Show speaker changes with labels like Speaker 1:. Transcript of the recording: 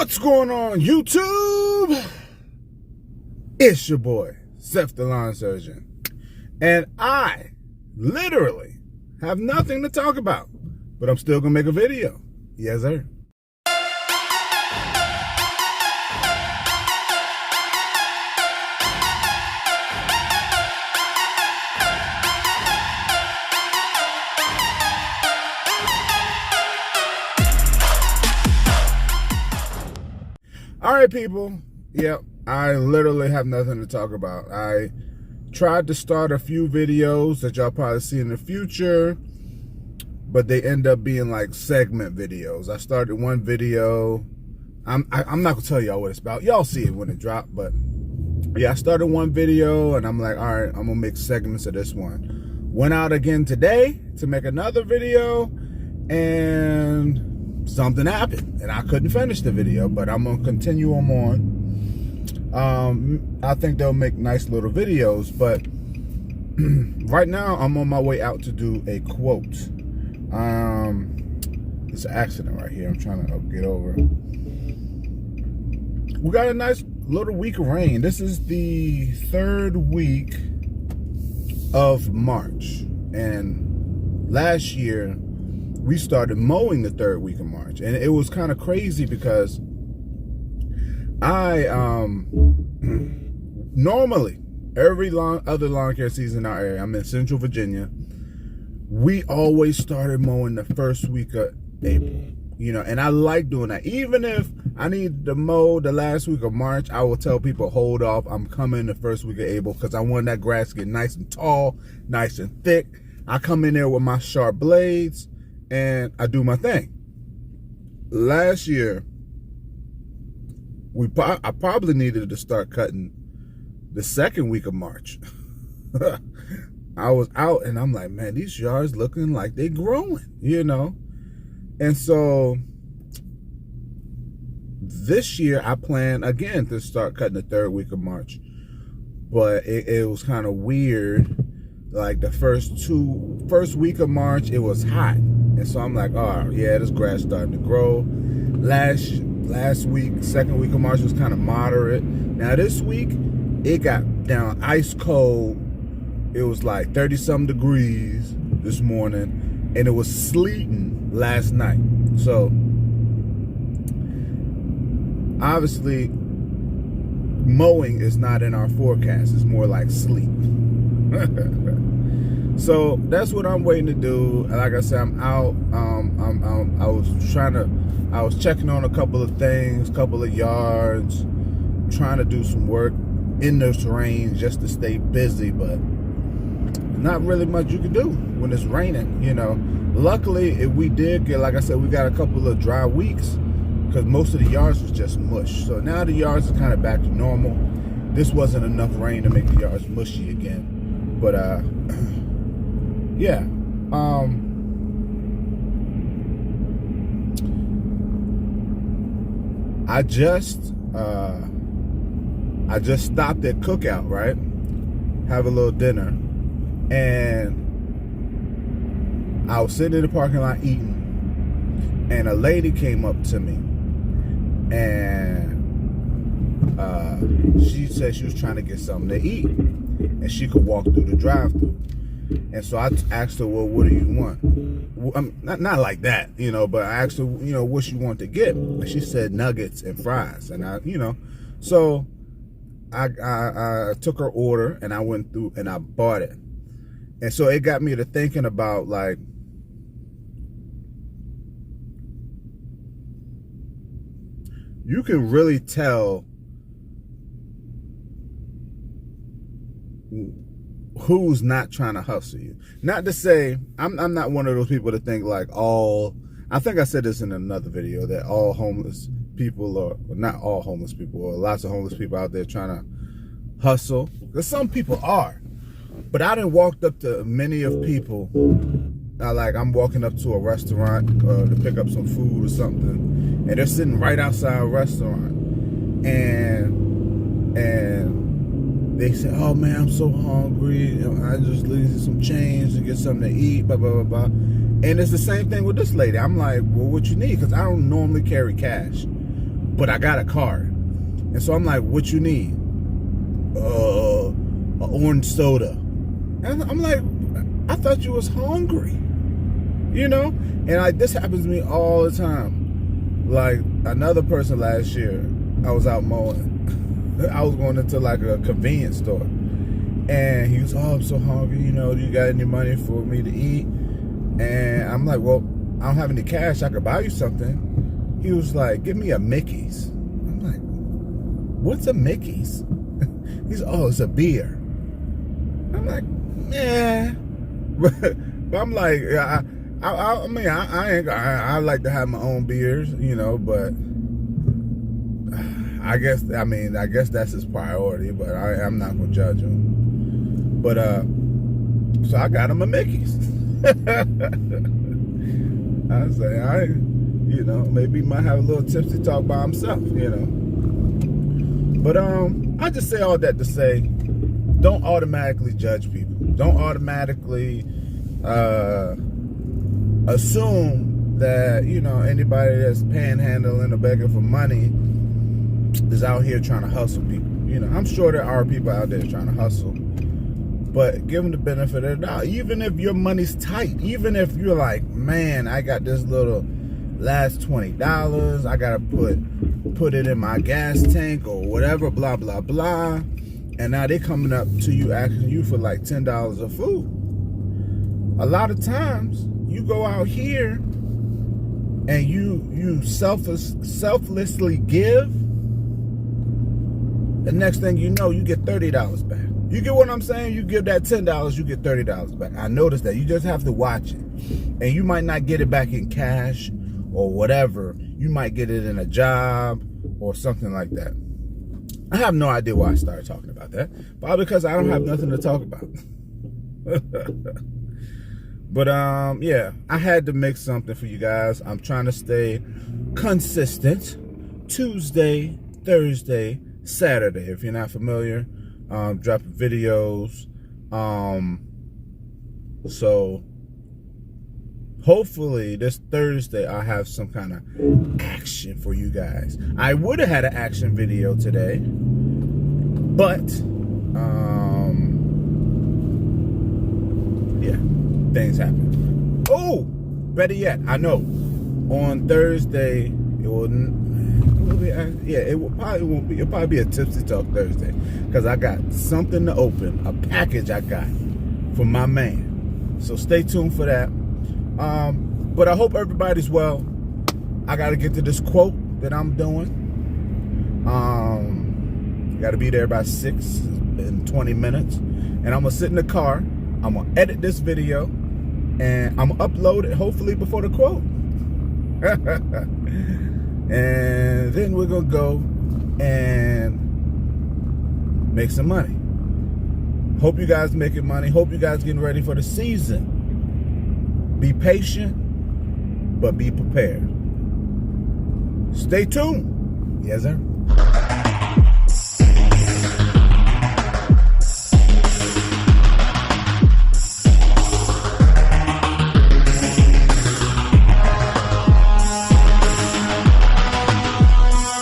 Speaker 1: What's going on, YouTube? It's your boy, Seth the Lawn Surgeon. And I literally have nothing to talk about, but I'm still gonna make a video. Yes, sir. All right, people. Yep, I literally have nothing to talk about. I tried to start a few videos that y'all probably see in the future, but they end up being like segment videos. I started one video. I'm not gonna tell y'all what it's about. Y'all see it when it drops, but yeah, I started one video and I'm like, all right, I'm gonna make segments of this one. Went out again today to make another video, and something happened and I couldn't finish the video, but I'm gonna continue them on. I think they'll make nice little videos, but right now I'm on my way out to do a quote. It's an accident right here. I'm trying to get over. We got a nice little week of rain. This is the third week of March, and last year we started mowing the third week of March, and it was kind of crazy because I normally every other lawn care season in our area, I'm in Central Virginia, we always started mowing the first week of April, you know, and I like doing that. Even if I need to mow the last week of March, I will tell people, hold off, I'm coming the first week of April, because I want that grass to get nice and tall, nice and thick. I come in there with my sharp blades and I do my thing. Last year, I probably needed to start cutting the second week of March. I was out and I'm like, man, these yards looking like they growing, you know? And so this year I plan again to start cutting the third week of March. But it was kind of weird. Like the first week of March, it was hot. And so I'm like, oh yeah, this grass starting to grow. Last week, second week of March was kind of moderate. Now this week, it got down ice cold. It was like 30-something degrees this morning, and it was sleeting last night. So obviously, mowing is not in our forecast. It's more like sleep. So that's what I'm waiting to do. And like I said, I'm out. I was checking on a couple of things, couple of yards, trying to do some work in this rain just to stay busy, but not really much you can do when it's raining, you know. Luckily, we did get, like I said, we got a couple of dry weeks because most of the yards was just mush. So now the yards are kind of back to normal. This wasn't enough rain to make the yards mushy again. But yeah. I just stopped at Cookout, right? Have a little dinner, and I was sitting in the parking lot eating, and a lady came up to me, and she said she was trying to get something to eat, and she could walk through the drive-thru. And so I asked her, well, what do you want? Not like that, you know, but I asked her, you know, what she wanted to get. And she said nuggets and fries. And so I took her order and I went through and I bought it. And so it got me to thinking about, like, you can really tell who's not trying to hustle you. Not to say, I'm not one of those people to think like I think I said this in another video, that all homeless people are, well, not all homeless people, or lots of homeless people out there trying to hustle. Because some people are. But I done walked up to many of people, like I'm walking up to a restaurant to pick up some food or something, and they're sitting right outside a restaurant, and they say, oh man, I'm so hungry, you know, I just needed some change to get something to eat, blah, blah, blah, blah. And it's the same thing with this lady. I'm like, well, what you need? Because I don't normally carry cash. but I got a card. And so I'm like, what you need? An orange soda. And I'm like, I thought you was hungry. You know? And this happens to me all the time. Like another person last year, I was out mowing. I was going into like a convenience store. And he was, oh, I'm so hungry. You know, do you got any money for me to eat? And I'm like, well, I don't have any cash. I could buy you something. He was like, give me a Mickey's. I'm like, what's a Mickey's? He's, oh, it's a beer. I'm like, yeah. But I'm like, I mean, I like to have my own beers, you know, but I guess that's his priority, but I'm not going to judge him. But, so I got him a Mickey's. I say, you know, maybe he might have a little tipsy talk by himself, you know. But, I just say all that to say, don't automatically judge people. Don't automatically, assume that, you know, anybody that's panhandling or begging for money is out here trying to hustle people. You know, I'm sure there are people out there trying to hustle, but give them the benefit of the doubt. Even if your money's tight, even if you're like, man, I got this little last $20, I gotta put it in my gas tank or whatever, blah blah blah, and now they coming up to you asking you for like $10 of food. A lot of times you go out here and you selflessly give. The next thing you know, you get $30 back. You get what I'm saying? You give that $10, you get $30 back. I noticed that. You just have to watch it. And you might not get it back in cash or whatever. You might get it in a job or something like that. I have no idea why I started talking about that. Probably because I don't have nothing to talk about. But, yeah, I had to make something for you guys. I'm trying to stay consistent. Tuesday, Thursday, Saturday. If you're not familiar, dropping videos. So hopefully this Thursday I'll have some kind of action for you guys. I would have had an action video today, but yeah, things happen. Oh, better yet, I know on Thursday it will probably be a tipsy talk Thursday, because I got something to open, a package I got from my man. So stay tuned for that. But I hope everybody's well. I got to get to this quote that I'm doing. Got to be there by 6 in 20 minutes, and I'm gonna sit in the car. I'm gonna edit this video, and I'm gonna upload it hopefully before the quote. And then we're gonna go and make some money. Hope you guys making money. Hope you guys getting ready for the season. Be patient, but be prepared. Stay tuned. Yes, sir.